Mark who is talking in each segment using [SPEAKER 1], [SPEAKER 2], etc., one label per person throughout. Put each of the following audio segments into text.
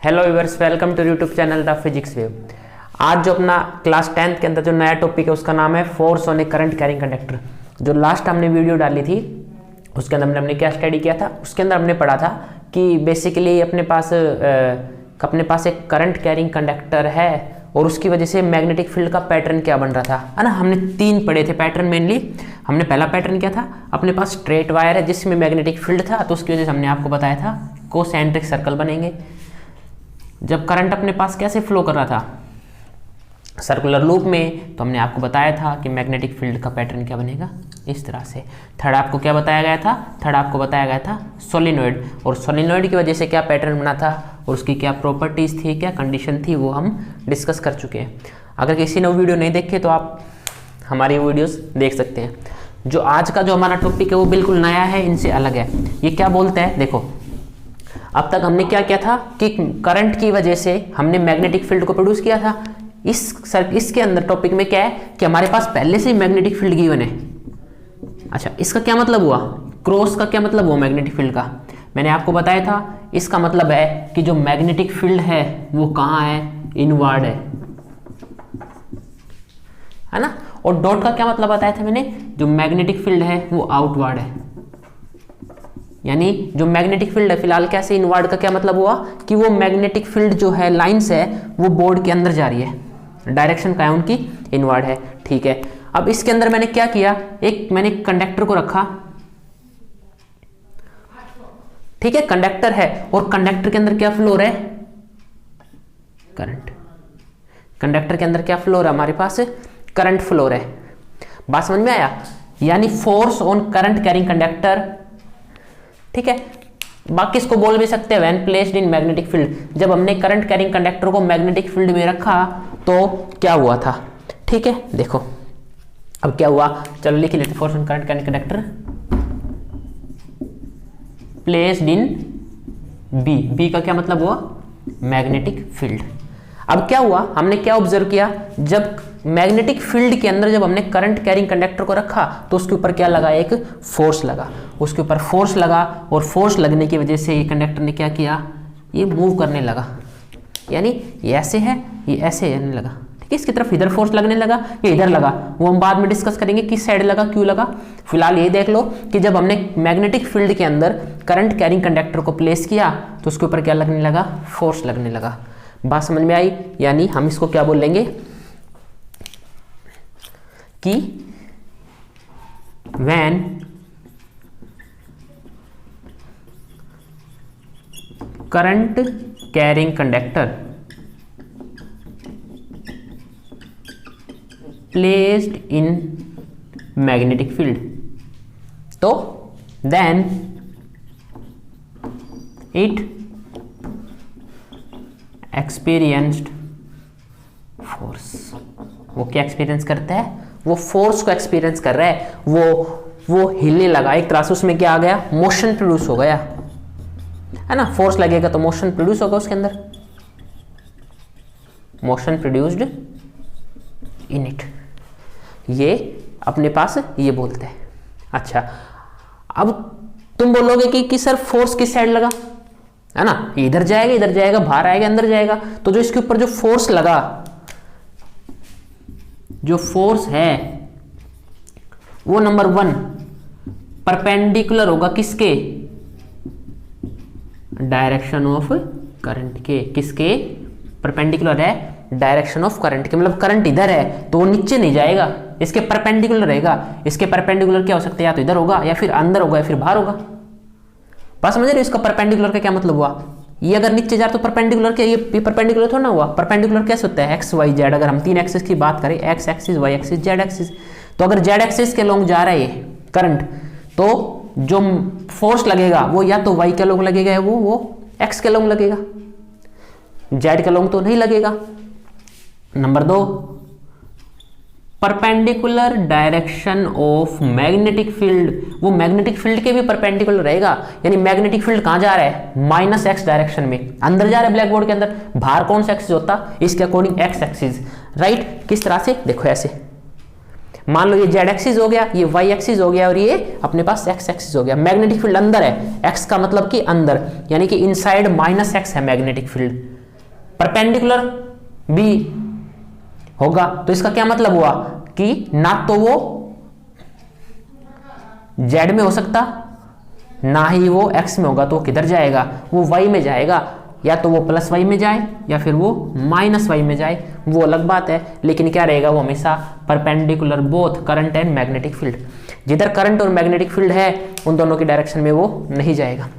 [SPEAKER 1] Hello viewers, welcome to YouTube channel the physics wave. आज जो अपना क्लास 10th के अंदर जो नया टॉपिक है उसका नाम है force on A current carrying conductor. जो लास्ट हमने वीडियो डाली थी उसके अंदर हमने क्या स्टडी किया था, उसके अंदर हमने पढ़ा था कि बेसिकली अपने पास एक करंट कैरिंग कंडक्टर है और उसकी वजह से मैग्नेटिक फील्ड का पैटर्न क्या बन रहा था, है ना। हमने 3 पढ़े थे पैटर्न मेनली। हमने पहला पैटर्न क्या था, अपने पास स्ट्रेट वायर है जिसमें मैग्नेटिक फील्ड था, तो उसकी वजह से हमने आपको बताया था कोसेंट्रिक सर्कल बनेंगे। जब करंट अपने पास कैसे फ्लो कर रहा था, सर्कुलर लूप में, तो हमने आपको बताया था कि मैग्नेटिक फील्ड का पैटर्न क्या बनेगा, इस तरह से। थर्ड आपको क्या बताया गया था, थर्ड आपको बताया गया था सोलिनॉइड, और सोलिनॉइड की वजह से क्या पैटर्न बना था और उसकी क्या प्रॉपर्टीज थी, क्या कंडीशन थी, वो हम डिस्कस कर चुके हैं। अगर किसी ने वीडियो नहीं देखे तो आप हमारी वीडियोस देख सकते हैं। जो आज का जो हमारा टॉपिक है वो बिल्कुल नया है, इनसे अलग है। ये क्या बोलते हैं, देखो अब तक हमने क्या किया था कि करंट की वजह से हमने मैग्नेटिक फील्ड को प्रोड्यूस किया था। इसके अंदर टॉपिक में क्या है कि हमारे पास पहले से ही मैग्नेटिक फील्ड गिवन है। अच्छा, इसका क्या मतलब हुआ, क्रॉस का क्या मतलब हुआ मैग्नेटिक फील्ड का, मैंने आपको बताया था। इसका मतलब है कि जो मैग्नेटिक फील्ड है वो कहाँ है, इनवर्ड है ना। और डॉट का क्या मतलब बताया था मैंने, जो मैग्नेटिक फील्ड है वो आउटवर्ड है। यानी जो मैग्नेटिक फील्ड है फिलहाल कैसे, इनवर्ड का क्या मतलब हुआ कि वो मैग्नेटिक फील्ड जो है लाइंस है वो बोर्ड के अंदर जा रही है, डायरेक्शन का है उनकी इनवर्ड है। ठीक है, अब इसके अंदर मैंने क्या किया, मैंने कंडक्टर को रखा, ठीक है, कंडक्टर है और कंडक्टर के अंदर क्या फ्लो हो रहा है, करंट। कंडक्टर के अंदर क्या फ्लो हो रहा है, हमारे पास करंट फ्लो हो रहा है। बात समझ में आया, यानी force on current carrying conductor, ठीक है। बाकी इसको बोल भी सकते हैं when placed in magnetic field. जब हमने करंट कैरिंग कंडक्टर को मैग्नेटिक फील्ड में रखा तो क्या हुआ था, ठीक है। देखो अब क्या हुआ, चलो लिख लेते, force on current carrying conductor placed in B का क्या मतलब हुआ, मैग्नेटिक फील्ड। अब क्या हुआ, हमने क्या ऑब्जर्व किया, जब मैग्नेटिक फील्ड के अंदर जब हमने करंट कैरिंग कंडक्टर को रखा तो उसके ऊपर क्या लगा, एक फोर्स लगा, उसके ऊपर फोर्स लगा और फोर्स लगने की वजह से ये कंडक्टर ने क्या किया, ये मूव करने लगा। यानी ये ऐसे है, ये ऐसे आने लगा, ठीक है। इसकी तरफ इधर फोर्स लगने लगा, ये इधर लगा, वो हम बाद में डिस्कस करेंगे किस साइड लगा, क्यों लगा। फिलहाल ये देख लो कि जब हमने मैग्नेटिक फील्ड के अंदर करंट कैरिंग कंडक्टर को प्लेस किया तो उसके ऊपर क्या लगने लगा, फोर्स लगने लगा। बात समझ में आई, यानी हम इसको क्या बोल लेंगे कि when current carrying conductor placed in magnetic field, तो then it experienced force। वो क्या एक्सपीरियंस करता है, वो फोर्स को एक्सपीरियंस कर रहा है, वो हिलने लगा, एक तरह से उसमें क्या आ गया, मोशन प्रोड्यूस हो गया, है ना। फोर्स लगेगा तो मोशन प्रोड्यूस होगा उसके अंदर, मोशन प्रोड्यूस्ड इन इट, ये अपने पास ये बोलते हैं। अच्छा, अब तुम बोलोगे कि सर फोर्स किस साइड लगा, है ना, इधर जाएगा, इधर जाएगा, बाहर आएगा, अंदर जाएगा। तो जो इसके ऊपर जो फोर्स लगा, जो फोर्स है वो नंबर 1 परपेंडिकुलर होगा किसके, डायरेक्शन ऑफ करंट के। किसके परपेंडिकुलर है, डायरेक्शन ऑफ करंट के। मतलब करंट इधर है तो वो नीचे नहीं जाएगा, इसके परपेंडिकुलर रहेगा। इसके परपेंडिकुलर क्या हो सकता है, या तो इधर होगा या फिर अंदर होगा या फिर बाहर होगा। बात समझ रहे हो, इसका परपेंडिकुलर का क्या मतलब हुआ, ये अगर नीचे जा रहा तो परपेंडिकुलर क्या, ये परपेंडिकुलर थोड़ा ना हुआ। परपेंडिकुलर कैसे होता है, एक्स वाई जेड। अगर हम 3 एक्सिस की बात करें, X axis, Y axis, Z axis, तो अगर जेड एक्सिस के लॉन्ग जा रहा है करंट, तो जो फोर्स लगेगा वो या तो वाई के लॉन्ग लगेगा, वो एक्स के लॉन्ग लगेगा, जेड के लॉन्ग तो नहीं लगेगा। Number 2, perpendicular direction of magnetic field, वो मैग्नेटिक फील्ड के भी परपेंडिकुलर रहेगा। यानी मैग्नेटिक फील्ड कहां जा रहा है, -x डायरेक्शन में, अंदर जा रहा है ब्लैक बोर्ड के अंदर। बाहर कौन सा एक्सिस होता, इसके अकॉर्डिंग x एक्सिस, राइट। किस तरह से, देखो ऐसे, मान लो ये जेड एक्सिस हो गया, ये वाई एक्सिस हो गया और ये अपने पास एक्स एक्सिस हो गया। मैग्नेटिक फील्ड अंदर है, एक्स का मतलब कि अंदर, यानी कि इनसाइड -x है मैग्नेटिक फील्ड। परपेंडिकुलर भी होगा, तो इसका क्या मतलब हुआ कि ना तो वो z में हो सकता, ना ही वो x में होगा, तो वो किधर जाएगा, वो y में जाएगा। या तो वो प्लस y में जाए या फिर वो माइनस y में जाए, वो अलग बात है, लेकिन क्या रहेगा, वो हमेशा perpendicular both current and magnetic field. जिधर करंट और मैग्नेटिक फील्ड है उन दोनों की डायरेक्शन में वो नहीं जाएगा।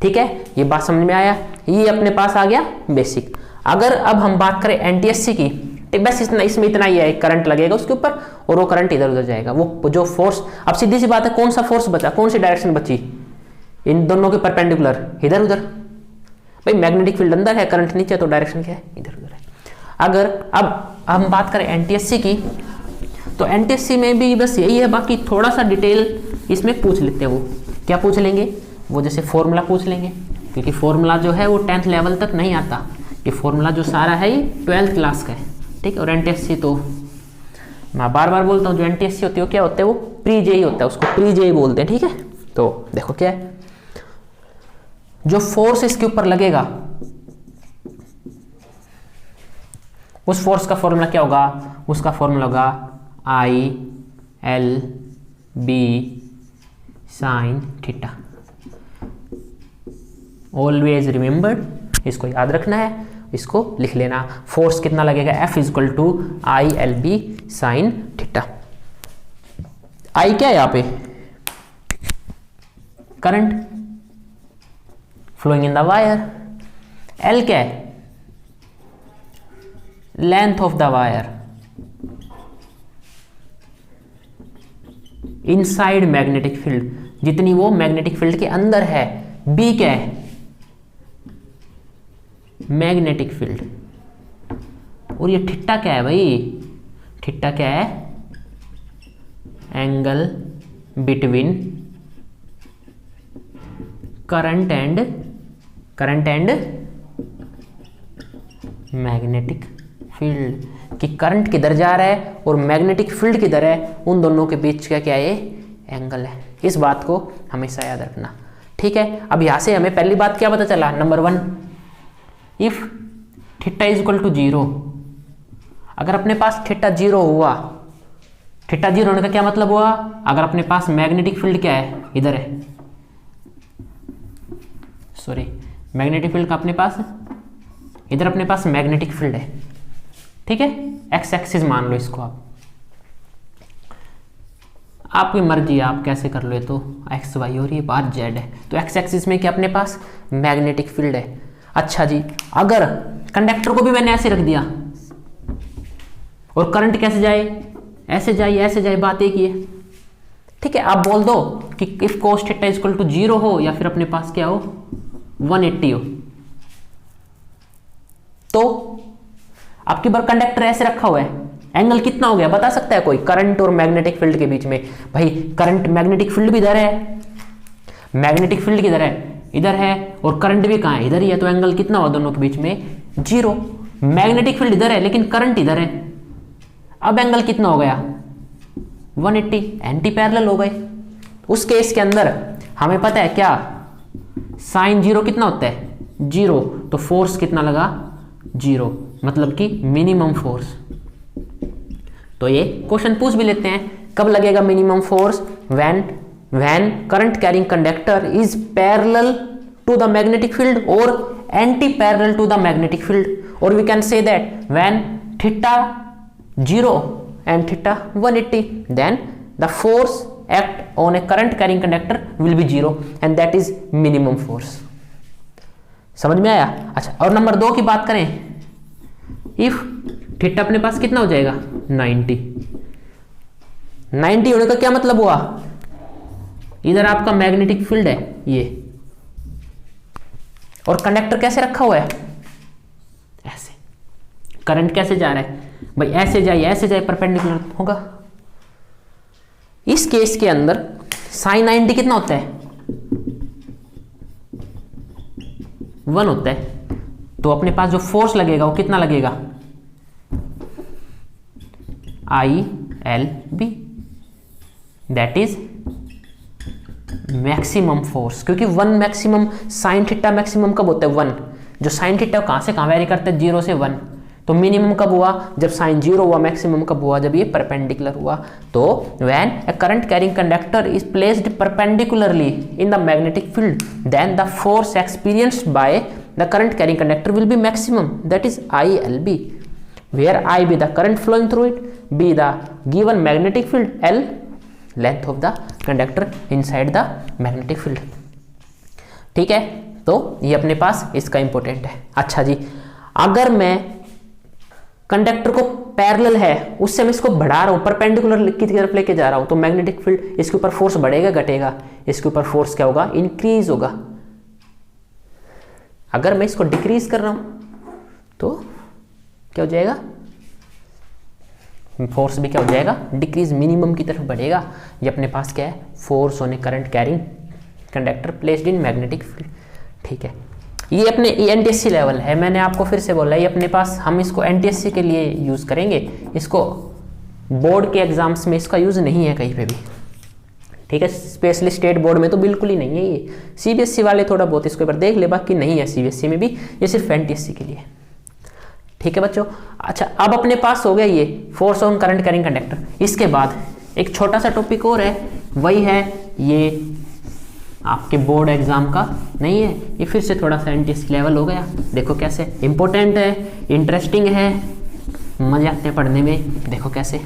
[SPEAKER 1] ठीक है, ये बात समझ में आया, ये अपने पास आ गया बेसिक। अगर अब हम बात करें एनटीएससी की, बस इसमें इतना ही है, करंट लगेगा उसके ऊपर और वो करंट इधर उधर जाएगा। वो जो फोर्स, अब सीधी सी बात है, कौन सा फोर्स बचा, कौन सी डायरेक्शन बची इन दोनों के परपेंडिकुलर, इधर उधर। भाई मैग्नेटिक फील्ड अंदर है, करंट नीचे, तो डायरेक्शन क्या है, इधर उधर है। अगर अब हम बात करें एनटीएससी की, तो एनटीएससी में भी बस यही है, बाकी थोड़ा सा डिटेल इसमें पूछ लेते हैं। वो क्या पूछ लेंगे, वो जैसे फॉर्मूला पूछ लेंगे, क्योंकि फॉर्मूला जो है वो 10th लेवल तक नहीं आता, ये फॉर्मूला जो सारा है ये 12th क्लास का है। ठीक है, और एनटीएससी तो मैं बार बार बोलता हूँ, जो एनटीएससी होती है वो क्या होता है, वो प्री जेई होता है, उसको प्री जेई बोलते हैं। ठीक है, तो देखो क्या है, जो फोर्स इसके ऊपर लगेगा उस फोर्स का फॉर्मूला क्या होगा, उसका फॉर्मूला होगा I L B sine theta. Always remembered, इसको याद रखना है, इसको लिख लेना। फोर्स कितना लगेगा, F equal to I L B sine theta. I क्या है यहां पे, current flowing in the wire. L क्या है, length of the wire inside magnetic field, जितनी वो मैग्नेटिक फील्ड के अंदर है। बी क्या है, मैग्नेटिक फील्ड। और ये थीटा क्या है भाई, थीटा क्या है, angle between current and magnetic field, कि करंट किधर जा रहा है और मैग्नेटिक फील्ड किधर है, उन दोनों के बीच का क्या है, एंगल है। इस बात को हमेशा याद रखना। ठीक है, अब यहां से हमें पहली बात क्या पता चला, number 1, if theta is equal to 0, अगर अपने पास थीटा 0 हुआ, थीटा 0 होने का क्या मतलब हुआ, अगर अपने पास मैग्नेटिक फील्ड क्या है, इधर है, सॉरी मैग्नेटिक फील्ड का अपने पास इधर अपने पास मैग्नेटिक फील्ड है। ठीक है, एक्स एक्सिस मान लो इसको, आपकी मर्जी है, आप कैसे कर लो, तो एक्स वाई और ये बात जेड है, तो एक्स एक्सिस में क्या अपने पास मैग्नेटिक फील्ड है। अच्छा जी, अगर कंडक्टर को भी मैंने ऐसे रख दिया और करंट कैसे जाए, ऐसे जाए ऐसे जाए, बात एक ही है। ठीक है, आप बोल दो कि if cos theta is equal to 0 हो या फिर अपने पास क्या हो 180 हो, तो आपकी बार कंडक्टर ऐसे रखा हुआ है, एंगल कितना हो गया बता सकता है कोई, करंट और मैग्नेटिक फील्ड के बीच में। भाई करंट मैग्नेटिक फील्ड भी इधर है, मैग्नेटिक फील्ड किधर है, इधर है, और करंट भी कहाँ है, इधर ही है, तो एंगल कितना हुआ दोनों के बीच में 0। मैग्नेटिक फील्ड इधर है लेकिन करंट इधर है, अब एंगल कितना हो गया 180, एंटी पैरेलल हो गए। उस केस के अंदर हमें पता है क्या, साइन 0 कितना होता है 0, तो फोर्स कितना लगा 0, मतलब कि मिनिमम फोर्स। तो ये क्वेश्चन पूछ भी लेते हैं, कब लगेगा minimum force, when current carrying conductor is parallel to the magnetic field or anti-parallel to the magnetic field, or we can say that when theta 0 and theta 180, then the force act on a current carrying conductor will be 0 and that is minimum force। समझ में आया। अच्छा, और number 2 की बात करें, if theta अपने पास कितना हो जाएगा 90 होने का क्या मतलब हुआ, इधर आपका मैग्नेटिक फील्ड है ये, और कंडक्टर कैसे रखा हुआ है ऐसे, करंट कैसे जा रहा है भाई, ऐसे जाए परपेंडिकुलर होगा। इस केस के अंदर साइन 90 कितना होता है 1 होता है, तो अपने पास जो फोर्स लगेगा वो कितना लगेगा ILB, that is maximum force, क्योंकि 1 मैक्सिमम, साइन थीटा मैक्सिमम कब होता है 1, जो साइन थीटा कहाँ से कहाँ वेरी करते हैं, 0 से 1। तो मिनिमम कब हुआ, जब साइन 0 हुआ, मैक्सिमम कब हुआ, जब ये परपेंडिकुलर हुआ। तो when a current carrying conductor is placed perpendicularly in the magnetic field then the force experienced by the current carrying conductor will be maximum, that is ILB, where I be the current flowing through it, B the given magnetic field, L length of the conductor inside the magnetic field। ठीक है, तो ये अपने पास इसका important है। अच्छा जी, अगर मैं कंडक्टर को पैरेलल है उससे मैं इसको बढ़ा रहा हूं, परपेंडिकुलर की तरफ लेके जा रहा हूं, तो मैग्नेटिक फील्ड इसके ऊपर फोर्स बढ़ेगा घटेगा, इसके ऊपर फोर्स क्या होगा, इंक्रीज होगा। अगर मैं इसको डिक्रीज कर रहा हूं तो क्या हो जाएगा, फोर्स भी क्या हो जाएगा, डिक्रीज, मिनिमम की तरफ बढ़ेगा। ये अपने पास क्या है, force on A current carrying conductor placed in magnetic field. ठीक है, ये अपने NTSC लेवल है, मैंने आपको फिर से बोला ये अपने पास, हम इसको NTSC के लिए यूज़ करेंगे, इसको बोर्ड के एग्जाम्स में इसका यूज़ नहीं है कहीं पे भी। ठीक है, स्पेशली स्टेट बोर्ड में तो बिल्कुल ही नहीं है। ये CBSE वाले थोड़ा बहुत इसके ऊपर देख ले, बाकी नहीं है CBSE में भी, ये सिर्फ NTSC के लिए। ठीक है बच्चों। अच्छा, अब अपने पास हो गया ये force on current carrying conductor. इसके बाद एक छोटा सा टॉपिक और है, वही है ये आपके बोर्ड एग्जाम का नहीं है, ये फिर से थोड़ा सा NTSC लेवल हो गया। देखो कैसे इंपॉर्टेंट है, इंटरेस्टिंग है, मजे आते हैं पढ़ने में। देखो कैसे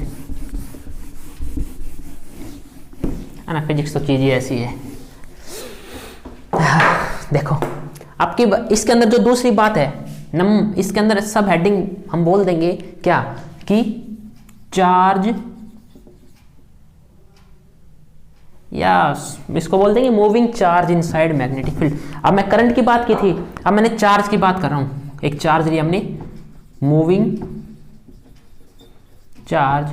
[SPEAKER 1] है ना, फिजिक्स तो चीज़ ही ऐसी है। देखो आपकी इसके अंदर जो दूसरी बात है, इसके अंदर सब हेडिंग हम बोल देंगे क्या, कि चार्ज, या इसको बोल देंगे moving charge inside magnetic field. अब मैं करंट की बात की थी, अब मैंने चार्ज की बात कर रहा हूं। एक चार्ज लिया हमने, moving charge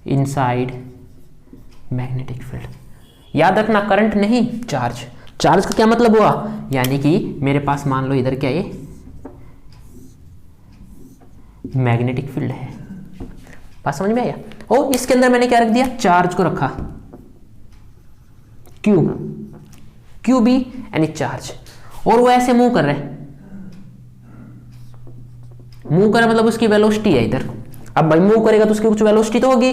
[SPEAKER 1] inside magnetic field. याद रखना करंट नहीं, चार्ज। चार्ज का क्या मतलब हुआ, यानी कि मेरे पास मान लो इधर क्या है, मैग्नेटिक फील्ड है। बात समझ में आया। और इसके अंदर मैंने क्या रख दिया, चार्ज को रखा, क्यू, क्यू बी यानी चार्ज, और वो ऐसे मूव कर रहा है। मूव कर रहा मतलब उसकी वेलोसिटी है इधर। अब भाई मूव करेगा तो उसकी कुछ वेलोसिटी तो होगी,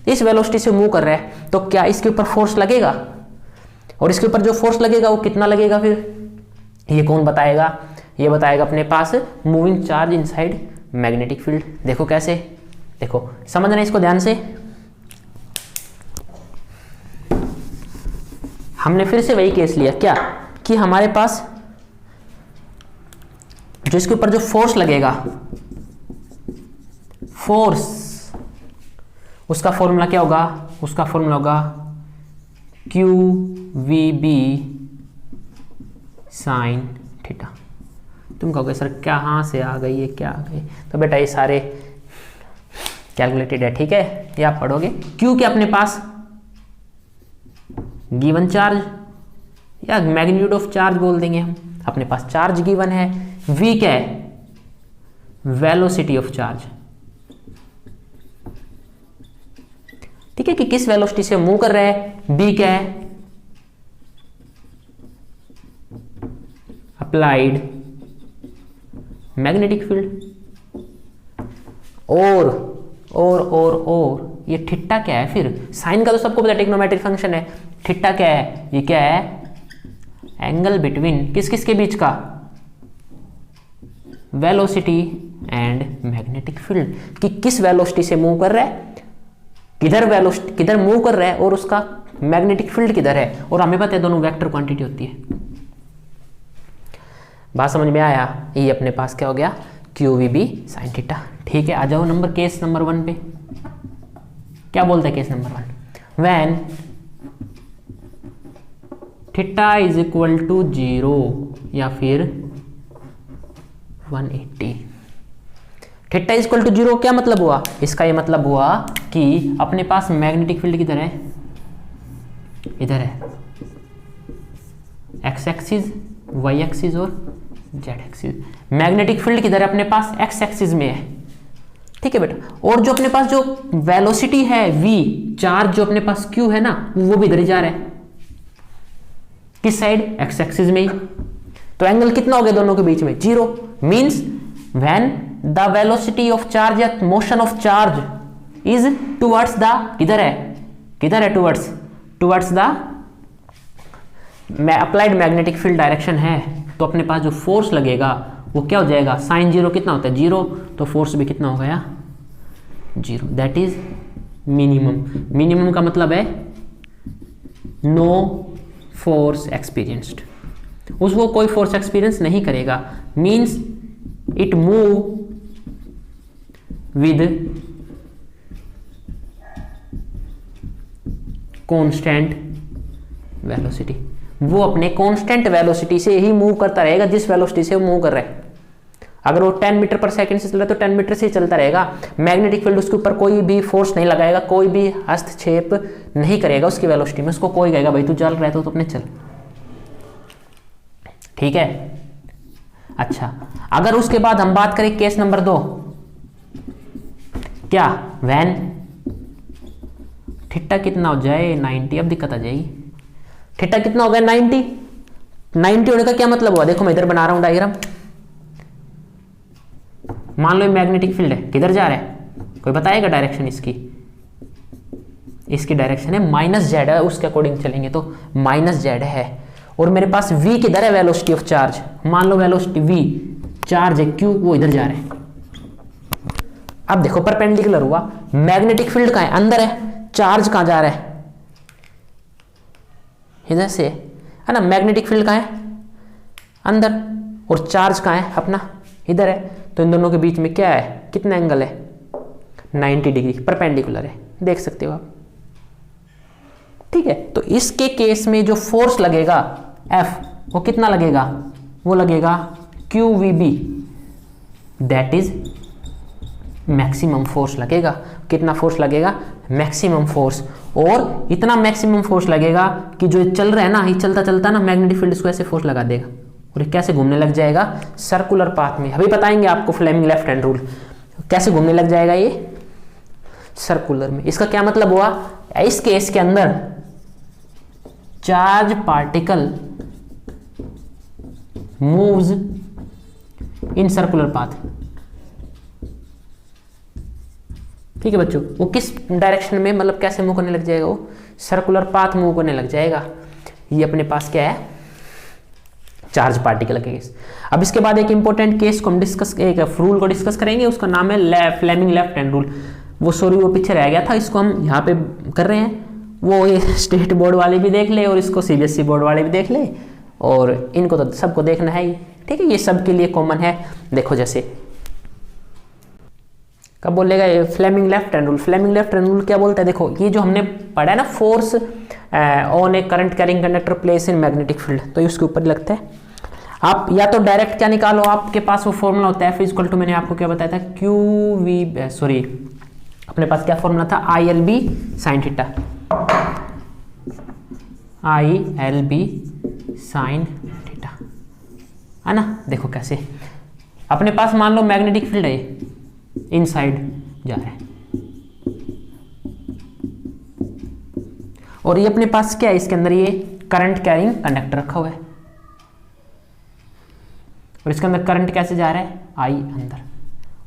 [SPEAKER 1] इस वेलोसिटी से मूव कर रहा है, तो क्या इसके ऊपर फोर्स लगेगा, और इसके ऊपर जो फोर्स लगेगा वो कितना लगेगा, फिर ये कौन बताएगा, ये बताएगा अपने पास moving charge inside magnetic field. देखो कैसे, देखो समझना इसको ध्यान से। हमने फिर से वही केस लिया क्या, कि हमारे पास जो इसके ऊपर जो फोर्स लगेगा, फोर्स, उसका फॉर्मूला क्या होगा, उसका फॉर्मूला होगा QVB साइन थीटा। तुम कहोगे सर कहाँ से आ गई, ये क्या आ गई, तो बेटा ये सारे कैलकुलेटेड है। ठीक है, ये आप पढ़ोगे। क्यू क्या अपने पास गिवन चार्ज, या मैग्नीट्यूड ऑफ चार्ज बोल देंगे हम, अपने पास चार्ज गिवन है। वी क्या है, वेलोसिटी ऑफ चार्ज। ठीक है, कि किस वेलोसिटी से मूव कर रहा है। बी क्या है, अप्लाइड मैग्नेटिक फील्ड। और ये थीटा क्या है, फिर साइन का तो सबको पता है ट्रिग्नोमेट्रिक फंक्शन है। थीटा क्या है, ये क्या है, एंगल बिटवीन किस किस के बीच का, वेलोसिटी एंड मैग्नेटिक फील्ड, कि किस वेलोसिटी से मूव कर रहा है, किधर वेलोसिटी, किधर मूव कर रहा है, और उसका मैग्नेटिक फील्ड किधर है। और हमें पता है दोनों वेक्टर क्वांटिटी होती है। बात समझ में आया। ये अपने पास क्या हो गया, QVB साइन थीटा। ठीक है, आ जाओ नंबर केस नंबर 1 पे। क्या बोलता है case number 1, when theta is equal to 0 या फिर 180। थीटा इज इक्वल टू 0 क्या मतलब हुआ, इसका ये मतलब हुआ कि अपने पास मैग्नेटिक फील्ड किधर है, इधर है, एक्स एक्सिस, वाई एक्सिस और जेड एक्सिस। मैग्नेटिक फील्ड किधर है अपने पास, एक्स एक्सिस में है। ठीक है बेटा, और जो अपने पास जो वेलोसिटी है v, चार्ज जो अपने पास q है ना, वो भी इधर ही जा रहा है, किस साइड, एक्स एक्सिस में ही। तो एंगल कितना हो गया दोनों के बीच में? 0। Means when the velocity of charge या motion of charge is towards the, किधर है towards the applied magnetic field direction है, तो अपने पास जो फोर्स लगेगा वो क्या हो जाएगा? साइन 0 कितना होता है? 0। तो फोर्स भी कितना हो गया? 0। दैट इज मिनिमम का मतलब है नो फोर्स एक्सपीरियंस्ड, उसको कोई फोर्स एक्सपीरियंस नहीं करेगा। Means it move with constant velocity, वो अपने कांस्टेंट वेलोसिटी से ही मूव करता रहेगा जिस वेलोसिटी से वो मूव कर रहा है। अगर वो 10 मीटर पर सेकंड से चल रहा है तो 10 मीटर से ही चलता रहेगा। मैग्नेटिक फील्ड उसके ऊपर कोई भी फोर्स नहीं लगाएगा, कोई भी हस्तक्षेप नहीं करेगा उसकी वेलोसिटी में। उसको कोई कहेगा भाई तू चल रहा है तो अपने चल, ठीक है। अच्छा, अगर उसके बाद हम बात करें केस नंबर 2, क्या? व्हेन थीटा कितना हो जाए? 90। अब दिक्कत आ जाएगी, थीटा कितना हो गया? 90 होने का क्या मतलब हुआ? देखो मैं इधर बना रहा हूं डायग्राम। मान लो ये मैग्नेटिक फील्ड है, किधर जा रहा है? कोई बताएगा डायरेक्शन इसकी? इसकी डायरेक्शन है -z है, उसके अकॉर्डिंग चलेंगे तो -z है। और मेरे पास v किधर है? Velocity of charge. मान लो वेलोसिटी v, चार्ज है q, वो इधर जा रहा है। अब देखो परपेंडिकुलर हुआ, मैग्नेटिक फील्ड कहां है? अंदर है। चार्ज कहां जा रहा है? इधर से है ना। मैग्नेटिक फील्ड कहां है? अंदर। और चार्ज कहां है अपना? इधर है। तो इन दोनों के बीच में क्या है? कितना एंगल है? 90 डिग्री परपेंडिकुलर है, देख सकते हो आप, ठीक है। तो इसके केस में जो फोर्स लगेगा F, वो कितना लगेगा? वो लगेगा QVB, that is maximum force लगेगा। कितना फोर्स लगेगा? Maximum force. और इतना मैक्सिमम फोर्स लगेगा कि जो चल रहा है ना, ये चलता चलता ना मैग्नेटिक फील्ड इसको ऐसे फोर्स लगा देगा और ये कैसे घूमने लग जाएगा? सर्कुलर पाथ में। अभी बताएंगे आपको फ्लेमिंग लेफ्ट हैंड रूल कैसे घूमने लग जाएगा ये सर्कुलर में। इसका क्या मतलब हुआ? इस केस के अंदर charge particle moves in circular path, ठीक है बच्चों। वो किस डायरेक्शन में, मतलब कैसे मूव करने लग जाएगा? वो सर्कुलर पाथ मूव करने लग जाएगा। ये अपने पास क्या है? चार्ज पार्टिकल का केस। अब इसके बाद एक इंपॉर्टेंट केस को हम एक रूल को डिस्कस करेंगे, उसका नाम है फ्लेमिंग लेफ्ट हैंड रूल। वो पीछे रह गया था, इसको हम यहाँ पे कर रहे हैं। वो ये स्टेट बोर्ड वाले भी देख ले और इसको CBSE बोर्ड वाले भी देख ले, और इनको तो सबको देखना है ही, ठीक है। ये सबके लिए कॉमन है। देखो जैसे कब बोलेगा ये Fleming left hand rule? Fleming left hand rule क्या बोलता है? देखो ये जो हमने पढ़ा है ना, force on A current carrying conductor place in magnetic field, तो इसके ऊपर लगता है। आप या तो डायरेक्ट क्या निकालो, आपके पास वो फॉर्मूला होता है F = मैंने आपको क्या बताया था? अपने पास क्या फॉर्मूला था? ILB sin theta, ILB sin theta, है ना। देखो कैसे अपने पास, मान लो मैग्नेटिक फील्ड है, इनसाइड जा रहा है, और ये अपने पास क्या है? इसके अंदर ये करंट कैरिंग कंडक्टर रखा हुआ है, और इसके अंदर करंट कैसे जा रहा है? I अंदर।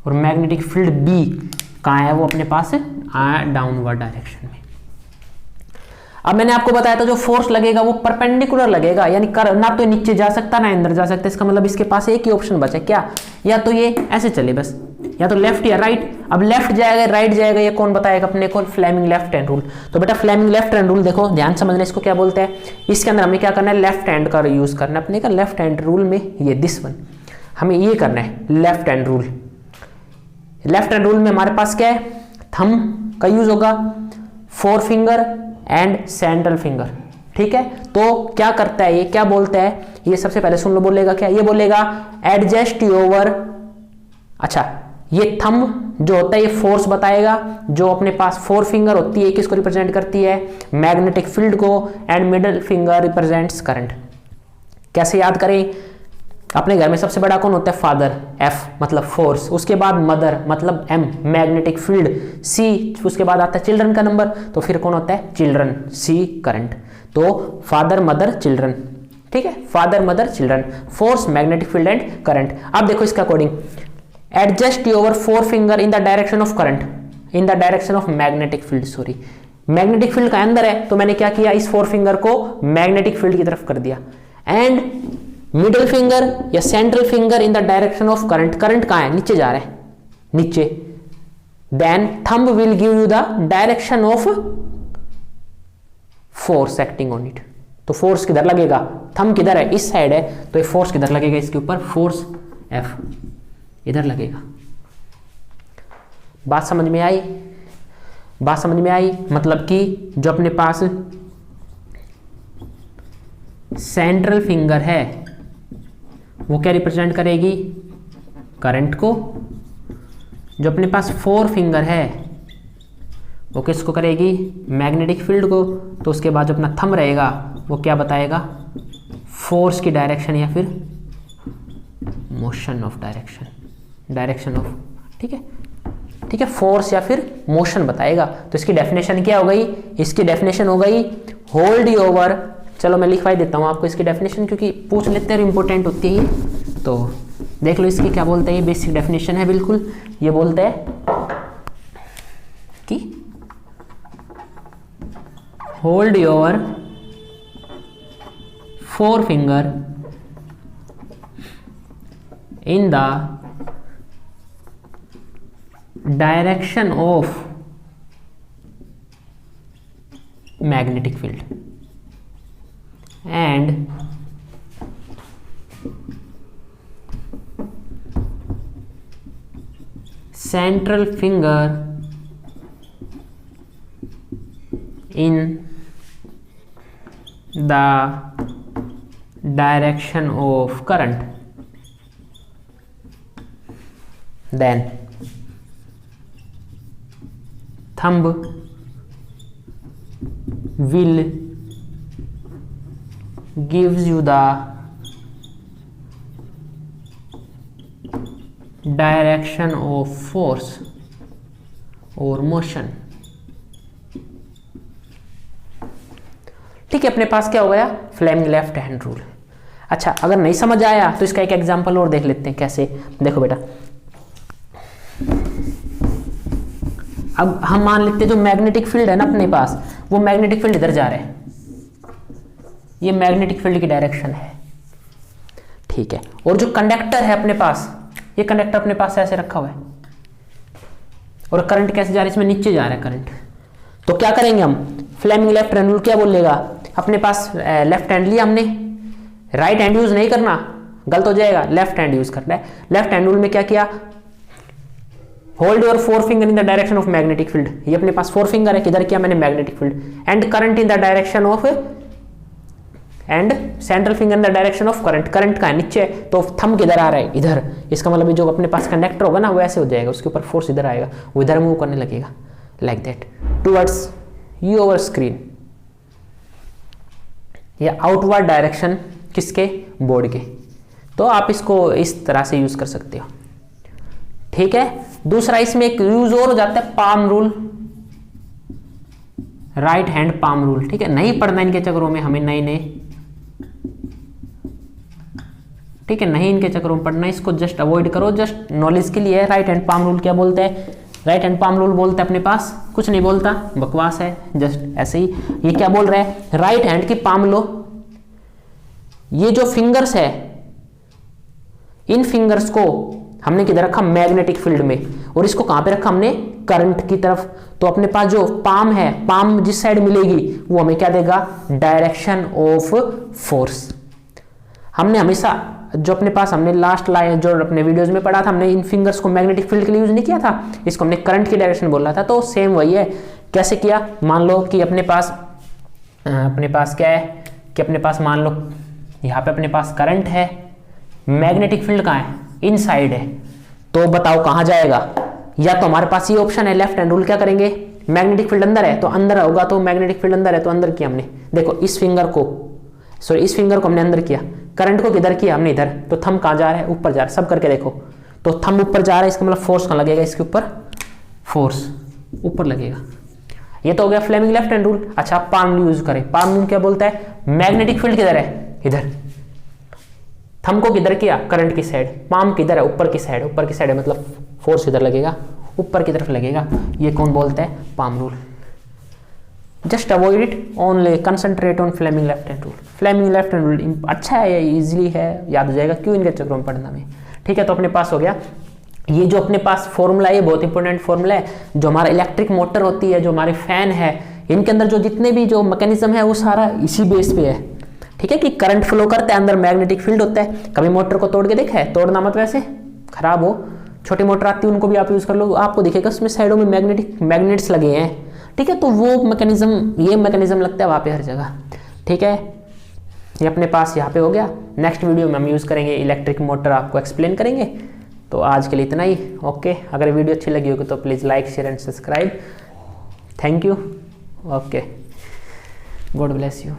[SPEAKER 1] और मैग्नेटिक फील्ड B कहाँ है? वो अपने पास डाउनवर्ड डायरेक्शन में। अब मैंने आपको बताया था जो फोर्स लगेगा वो परपेंडिकुलर लगेगा, यानी ना तो नीचे जा सकता ना अंदर जा सकता। इसका मतलब इसके पास एक ही ऑप्शन बचा, क्या? या तो ये ऐसे चले बस, या तो लेफ्ट या राइट। अब लेफ्ट जाएगा राइट जाएगा, ये कौन बताएगा अपने को? Fleming left hand rule. तो बेटा फ्लेमिंग लेफ्ट हैंड रूल देखो ध्यान समझना, इसको क्या बोलते हैं? इसके अंदर हमें क्या करना है? लेफ्ट हैंड का यूज करना है अपने का। लेफ्ट हैंड रूल में ये दिस वन हमें ये करना है, left hand rule. Left hand rule में हमारे पास क्या है? थंब का यूज होगा, 4 फिंगर एंड सैंडल फिंगर, ठीक है। तो क्या करता है ये? क्या बोलता है ये? सबसे पहले सुन लो, बोलेगा क्या? ये बोलेगा एडजस्ट योर, अच्छा ये थंब जो होता है ये फोर्स बताएगा, जो अपने पास 4 फिंगर होती है किसको रिप्रेजेंट करती है? मैग्नेटिक फील्ड को, and middle finger represents current. कैसे याद करें? अपने घर में सबसे बड़ा कौन होता है? फादर, F मतलब फोर्स, उसके बाद मदर मतलब M मैग्नेटिक फील्ड, C उसके बाद आता है चिल्ड्रन का नंबर, तो फिर कौन होता है? Children, C current. तो फादर मदर चिल्ड्रन, ठीक है, father mother children, force magnetic field and current. अब देखो इसका according, adjust your four finger in the direction of current, in the direction of magnetic field, sorry magnetic field का अंदर है तो मैंने क्या किया, इस फोर फिंगर को मैग्नेटिक फील्ड की तरफ कर दिया। एंड मिडिल फिंगर या central finger in the direction of current, current कहां है, नीचे जा रहा है, नीचे। Then thumb will give you the direction of force acting on it. तो फोर्स किधर लगेगा, थंब किधर है, इस साइड है, तो ये फोर्स किधर लगेगा, इसके ऊपर फोर्स एफ इधर लगेगा। बात समझ में आई, बात समझ में आई, मतलब कि जो अपने पास सेंट्रल फिंगर है वो क्या रिप्रेजेंट करेगी, करंट को। जो अपने पास फोर फिंगर है वो किसको करेगी, मैग्नेटिक फील्ड को। तो उसके बाद जो अपना थंब रहेगा वो क्या बताएगा, फोर्स की डायरेक्शन या फिर motion of direction, direction of, ठीक है, ठीक है, फोर्स या फिर मोशन बताएगा। तो इसकी डेफिनेशन क्या हो गई, इसकी डेफिनेशन हो गई होल्ड ओवर, चलो मैं लिखवा देता हूँ आपको इसकी डेफिनेशन, क्योंकि पूछ लेते हैं और इंपॉर्टेंट होती है। तो देख लो इसकी क्या बोलते हैं, ये बेसिक डेफिनेशन है बिल्कुल। ये बोलते हैं कि hold your four finger in the direction of magnetic field and central finger in the direction of current, then thumb will gives you the direction of force और मोशन। ठीक है, अपने पास क्या हो गया, फ्लेमिंग लेफ्ट हैंड रूल। अच्छा, अगर नहीं समझ आया तो इसका एक एग्जांपल और देख लेते हैं कैसे। देखो बेटा, अब हम मान लेते हैं जो मैग्नेटिक फील्ड है ना अपने पास, वो मैग्नेटिक फील्ड इधर जा रहा है, ये मैग्नेटिक फील्ड की डायरेक्शन है, ठीक है। और जो कंडक्टर है अपने पास, ये कंडक्टर अपने पास ऐसे रखा हुआ है और करंट कैसे जा रहा है, इसमें नीचे जा रहा है करंट। तो क्या करेंगे हम, फ्लेमिंग लेफ्ट हैंड रूल क्या बोलेगा, अपने पास लेफ्ट हैंड लिया हमने, राइट हैंड यूज नहीं करना, गलत हो जाएगा, लेफ्ट हैंड यूज करना है। लेफ्ट हैंड रूल में क्या किया, hold your four finger in the direction of magnetic field, ये अपने पास फोर फिंगर है, किधर किया मैंने, magnetic field, and current in the direction of, and central finger in the direction of current, current का है नीचे, तो थंब किधर आ रहा है, इधर। इसका मतलब जो अपने पास कंडक्टर होगा ना वो ऐसे हो जाएगा, उसके ऊपर फोर्स इधर आएगा, वो इधर मूव करने लगेगा, like that towards your screen, या आउटवर्ड डायरेक्शन किसके, बोर्ड के। तो आप इसको इस तरह से यूज कर सकते हो, ठीक है। दूसरा इसमें एक यूज और हो जाता है palm rule, right hand palm rule, ठीक है। नहीं पढ़ना इनके चक्रों में हमें, नए ठीक है, नहीं इनके चक्रों में पढ़ना, इसको जस्ट अवॉइड करो, जस्ट नॉलेज के लिए। राइट हैंड पाम रूल क्या बोलते हैं, राइट हैंड पाम रूल बोलते हैं अपने पास, कुछ नहीं बोलता, बकवास है, जस्ट ऐसे ही। ये क्या बोल रहा है, राइट हैंड की पाम लो, ये जो फिंगर्स है इन फिंगर्स को हमने किधर रखा, मैग्नेटिक फील्ड में, और इसको कहां पे रखा हमने, करंट की तरफ। तो अपने पास जो पाम है, पाम जिस साइड मिलेगी वो हमें क्या देगा, डायरेक्शन ऑफ फोर्स। हमने हमेशा जो अपने पास हमने लास्ट लाइन जो अपने वीडियोस में पढ़ा था, हमने इन फिंगर्स को मैग्नेटिक फील्ड के लिए यूज नहीं किया था, इसको हमने करंट की डायरेक्शन बोला था। तो सेम वही है, कैसे किया, मान लो कि अपने पास क्या है कि अपने पास मान लो यहाँ पे अपने पास करंट है, मैग्नेटिक फील्ड कहाँ है, इनसाइड है, तो बताओ कहाँ जाएगा। या तो हमारे पास ये ऑप्शन है, लेफ्ट हैंड रूल क्या करेंगे, मैग्नेटिक फील्ड अंदर है तो अंदर होगा, तो मैग्नेटिक फील्ड अंदर है तो अंदर किया हमने। देखो इस फिंगर को हमने अंदर किया, करंट को किधर किया हमने, इधर। तो थंब कहाँ जा रहा है, ऊपर जा रहा है, सब करके देखो। तो थंब ऊपर जा रहा है, इसका मतलब फोर्स कहाँ लगेगा, इसके ऊपर फोर्स ऊपर लगेगा। ये तो हो गया फ्लेमिंग लेफ्ट हैंड रूल। अच्छा, पाम रूल यूज करें, पाम रूल क्या बोलता है, मैग्नेटिक फील्ड किधर है, इधर। थंब को किधर किया, करंट की साइड। पाम किधर है, ऊपर की साइड, ऊपर की साइड है मतलब फोर्स इधर लगेगा, ऊपर की तरफ लगेगा। ये कौन बोलता है, palm rule. Just avoid it, only concentrate on Fleming left hand rule. Fleming left hand rule अच्छा है, ये इजीली है, याद हो जाएगा, क्यों इनके चक्रों में पढ़ना में। ठीक है, तो अपने पास हो गया ये जो अपने पास फॉर्मूला है, ये बहुत इंपॉर्टेंट फॉर्मूला है। जो हमारा इलेक्ट्रिक मोटर होती है, जो हमारे फैन है, इनके अंदर जो जितने भी जो मैकेनिज्म है वो सारा इसी बेस पे है। ठीक है, कि करंट फ्लो करता है, अंदर मैग्नेटिक फील्ड होता है। कभी मोटर को तोड़ के देखा है, तोड़ना मत वैसे खराब हो, छोटी मोटर आती है उनको भी आप यूज कर लो, आपको दिखेगा उसमें साइडों में मैग्नेट्स लगे हैं। ठीक है, तो वो मैकेनिज्म, ये मैकेनिज्म लगता है वहाँ पे हर जगह। ठीक है, ये अपने पास यहाँ पे हो गया। नेक्स्ट वीडियो में हम यूज़ करेंगे इलेक्ट्रिक मोटर, आपको एक्सप्लेन करेंगे। तो आज के लिए इतना ही। ओके, अगर वीडियो अच्छी लगी होगी तो please like, share and subscribe. Thank you. Okay, God bless you.